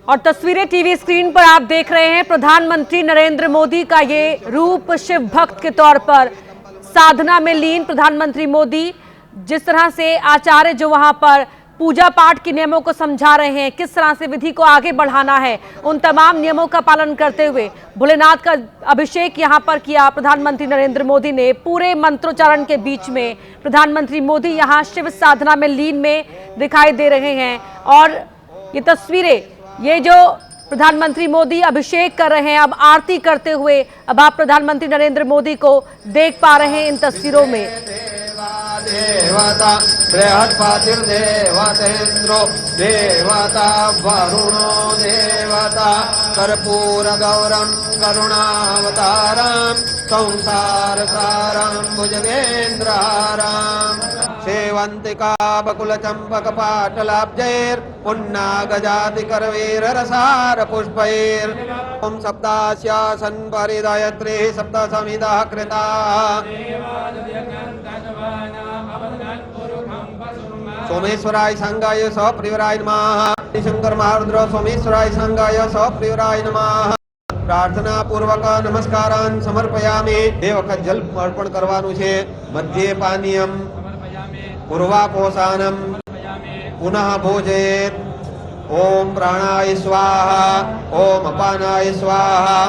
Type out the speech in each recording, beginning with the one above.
और तस्वीरें TV screen पर आप देख रहे हैं। प्रधानमंत्री नरेंद्र मोदी का ये रूप शिव भक्त के तौर पर साधना में लीन प्रधानमंत्री मोदी, जिस तरह से आचार्य जो वहां पर पूजा पाठ के नियमों को समझा रहे हैं, किस तरह से विधि को आगे बढ़ाना है, उन तमाम नियमों का पालन करते हुए भोलेनाथ का अभिषेक यहां पर किया प्रधानमंत्री नरेंद्र मोदी ने। पूरे मंत्रोच्चारण के बीच में प्रधानमंत्री मोदी यहां शिव साधना में लीन में दिखाई दे रहे हैं। और ये तस्वीरें, ये जो प्रधानमंत्री मोदी अभिषेक कर रहे हैं, अब आरती करते हुए अब आप प्रधानमंत्री नरेंद्र मोदी को देख पा रहे हैं इन तस्वीरों में। देवता बृहस्पतिर्देवतेन्द्रो देवता वरुणो देवता कर्पूर गौरम करुणावतारम संसार सारम भुजगेन्द्रहारम सेवंतिका बकुल चंपक पाटलाब्जैर पुन्नागजाति करवीर रसार पुष्पैर ओम सप्तास्यासन परिदयत्रे सप्त समिदः कृता सोमेश्वराय संगाय सप्रियराय नमः। शंकर महारुद्र सोमेश्वराय संगाय सप्रियराय नमः। प्रार्थना पूर्वक नमस्कारान् समर्पयामि। एक वखत जल अर्पण करवानुं छे। मध्ये पानीयम पूर्वापोषानम पुनः भोजयेत्। ओम प्राणाय स्वाहा ओम अपानाय स्वाहा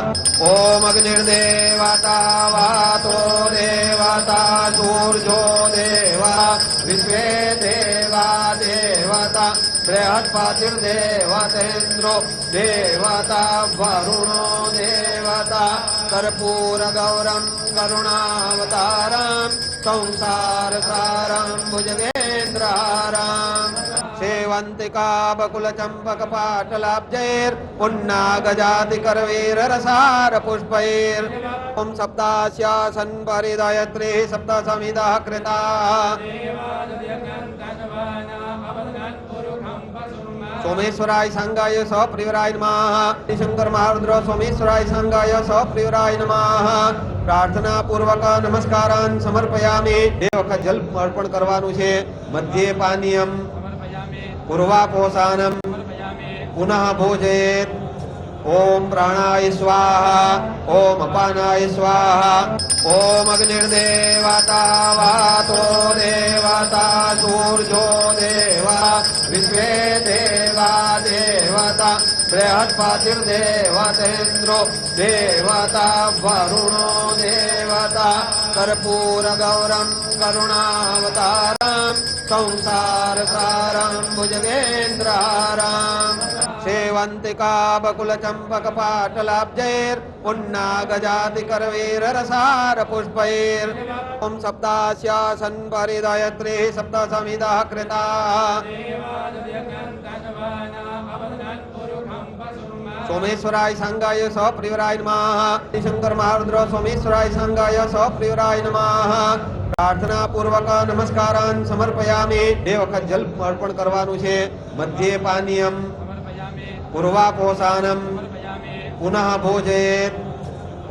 ओम अग्निर्देवता वातो देवता सूर्यो देवा विश्वे देवा देवता बृहस्पतिर्देवतेन्द्रो देवता वरुणो देवता कर्पूर गौरम करुणावतारम संसार सारम भुजगेन्द्रहारम सेवंतिका बकुल चंपक पाटलाब्जैर पुन्नागजाति करवीर रसार पुष्पैर ओम सप्तास्यासन परिदयत्रे सप्त समिदः कृता सोमेश्वराय संगाय सप्रियराय नमः। शंकर महारुद्र सोमेश्वराय संगाय सप्रियराय नमः। प्रार्थना पूर्वक नमस्कारान् समर्पयामि। एक वखत जल अर्पण करवानुं छे। मध्ये पानीयम पूर्वापोषानम पुनः भोजयेत्। ओम प्राणाय स्वाहा ओम अपानाय स्वाहा ओम अग्निर्देवता वातो देवता सूर्यो देवा विश्वे देवा देवता बृहस्पतिर्देवतेन्द्रो देवता वरुणो देवता कर्पूर गौरम करुणावतारम संसार सारम भुजगेन्द्रहारम सेवंतिका बकुल चंपक पाटलाब्जैर पुन्नागजाति करवीर रसार पुष्पैर ओम सप्तास्यासन परिदयत्रे सप्त समिदः कृता सोमेश्वराय संगाय सप्रियराय नमः। शंकर महारुद्र सोमेश्वराय संगाय सप्रियराय नमः। प्रार्थना पूर्वक नमस्कारान् समर्पयामि। एक वखत जल अर्पण करवानुं छे। मध्ये पानीयम पूर्वापोषानम पुनः भोजयेत्।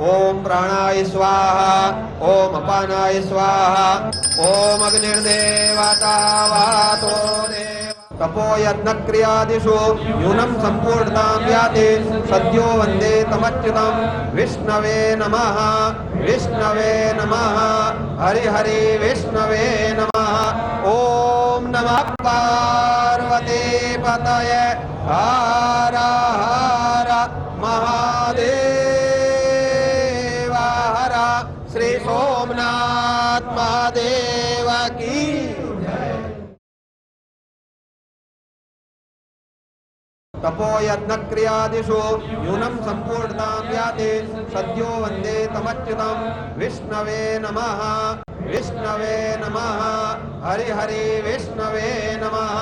ओम प्राणाय स्वाहा ओम अपानाय स्वाहा ओम अग्निर्देवता वातो तपो यज्ञ क्रियादिषु न्यूनं संपूर्णतां याति सद्यो वन्दे तमच्युतं विष्णवे नमः विष्णवे नमः हरि हरि विष्णवे नमः। ओम नमः पार्वती पतये हर हर महादेव हर श्री सोमनाथ महादेव की तपो यज्ञ क्रियादिषु न्यूनं संपूर्णतां याति सद्यो वन्दे तमच्युतं विष्णवे नमः विष्णवे नमः हरि हरि विष्णवे नमः।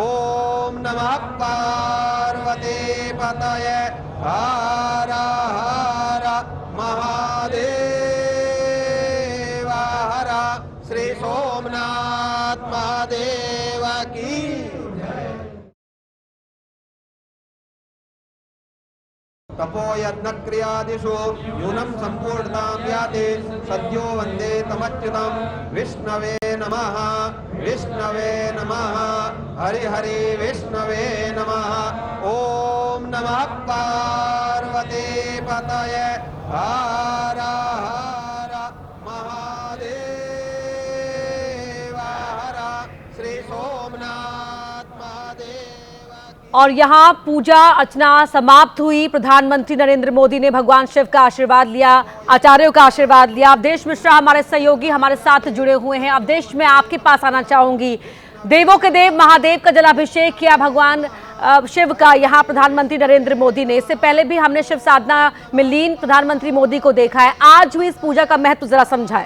ओम नमः पार्वती पतये हर हर महादेव हर श्री सोमनाथ महादेव की तपो यज्ञ क्रियादिषु न्यूनं संपूर्णतां याति सद्यो वन्दे तमच्युतं विष्णवे नमः विष्णवे नमः हरि हरि विष्णवे नमः। ओम नमः पार्वती पतये हर हर महादेव हर श्री सोमनाथ महादेव। और यहाँ पूजा अर्चना समाप्त हुई। प्रधानमंत्री नरेंद्र मोदी ने भगवान शिव का आशीर्वाद लिया, आचार्यों का आशीर्वाद लिया। अवधेश मिश्रा हमारे सहयोगी हमारे साथ जुड़े हुए हैं। अवधेश, मैं आपके पास आना चाहूंगी। देवों के देव महादेव का जलाभिषेक किया भगवान शिव का यहाँ प्रधानमंत्री नरेंद्र मोदी ने। इससे पहले भी हमने शिव साधना में लीन प्रधानमंत्री मोदी को देखा है। आज हुई इस पूजा का महत्व जरा समझाएं।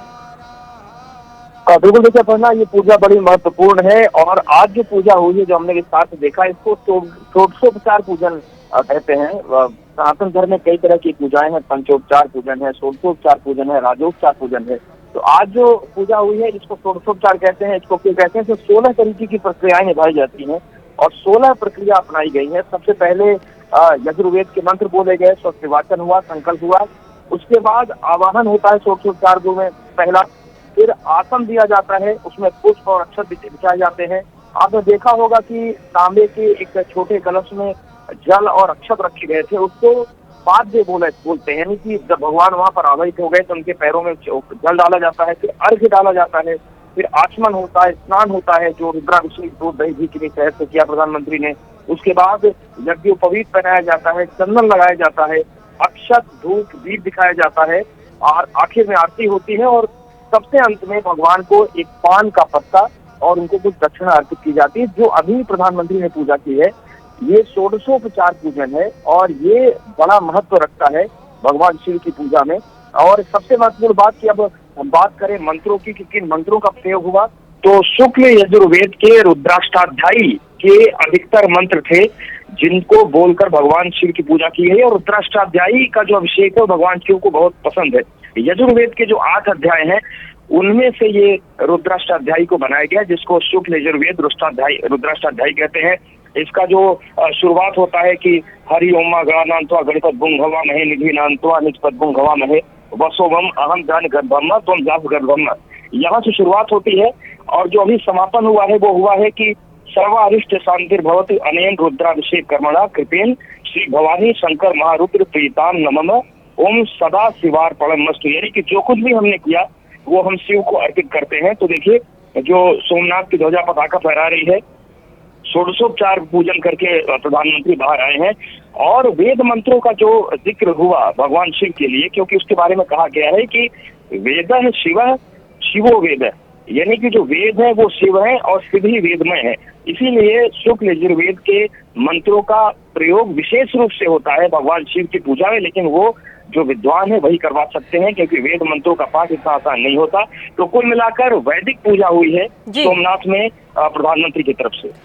बिल्कुल देखिए अपर्णा, ये पूजा बड़ी महत्वपूर्ण है और आज जो पूजा हुई है जो हमने विस्तार से देखा, इसको षोडशोपचार पूजन कहते हैं। सनातन धर्म में कई तरह की पूजाएं हैं, पंचोपचार पूजन है, षोडशोपचार पूजन है, राजोपचार पूजन है। तो आज जो पूजा हुई है जिसको षोडशोपचार कहते हैं, इसको क्यों कहते हैं, तो 16 तरीके की प्रक्रियाएं निभाई जाती हैं और 16 प्रक्रिया अपनाई गई है। सबसे पहले यजुर्वेद के मंत्र बोले गए, स्वस्तिवाचन हुआ, संकल्प हुआ। उसके बाद आवाहन होता है षोडशोपचार में पहला, फिर आसन दिया जाता है, उसमें पुष्प और अक्षत बिछाए जाते हैं। आपने देखा होगा कि तांबे के एक छोटे कलश में जल और अक्षत रखे गए थे, उसको पाद्य बोलते हैं, यानी कि जब भगवान वहां पर आवाहित हो गए तो उनके पैरों में जल डाला जाता है, फिर अर्घ्य डाला जाता है, फिर आचमन होता है, स्नान होता है जो रुद्राभिषेक दूध दही घी के तहत से किया प्रधानमंत्री ने। उसके बाद यज्ञोपवीत पहनाया जाता है, चंदन लगाया जाता है, अक्षत धूप दीप दिखाया जाता है और आखिर में आरती होती है और सबसे अंत में भगवान को एक पान का पत्ता और उनको कुछ दक्षिणा अर्पित की जाती है। जो अभी प्रधानमंत्री ने पूजा की है ये षोडशोपचार पूजन है और ये बड़ा महत्व रखता है भगवान शिव की पूजा में। और सबसे महत्वपूर्ण बात की अब हम बात करें मंत्रों की कि किन मंत्रों का प्रयोग हुआ, तो शुक्ल यजुर्वेद के रुद्राष्टाध्यायी के अधिकतर मंत्र थे जिनको बोलकर भगवान शिव की पूजा की है। और रुद्राष्टाध्यायी का जो अभिषेक है भगवान शिव को बहुत पसंद है। यजुर्वेद के जो 8 अध्याय हैं उनमें से ये रुद्राष्टाध्यायी को बनाया गया जिसको शुक्ल यजुर्वेद रुद्राष्टाध्यायी कहते हैं। इसका जो शुरुआत होता है कि हरि ओम गणानान्त्वा गणपत बुंघवा महे निधि नान्त्वा निजपत बुंघवा महे वसोवम अहम जान गर्भम तुम जाप गर्भम, यहाँ से शुरुआत होती है। और जो अभी समापन हुआ है वो हुआ है कि सर्वारिष्ट शांतिर्भवतु अनेन रुद्राभिषेक कर्मणा कृपेन श्री भवानी शंकर महारुद्र प्रीताम नमः ओम सदा शिवार्पणमस्तु, यानी कि जो कुछ भी हमने किया वो हम शिव को अर्पित करते हैं। तो देखिए जो सोमनाथ की ध्वजा पताका फहरा रही है, षोडशोपचार पूजन करके प्रधानमंत्री बाहर आए हैं। और वेद मंत्रों का जो जिक्र हुआ भगवान शिव के लिए, क्योंकि उसके बारे में कहा गया है कि वेद शिव शिवो वेद, यानी कि जो वेद है वो शिव है और शिव ही वेदमय है। इसीलिए शुक्ल यजुर्वेद के मंत्रों का प्रयोग विशेष रूप से होता है भगवान शिव की पूजा में, लेकिन वो जो विद्वान है वही करवा सकते हैं क्योंकि वेद मंत्रों का पाठ इतना आसान नहीं होता। तो कुल मिलाकर वैदिक पूजा हुई है सोमनाथ में प्रधानमंत्री की तरफ से।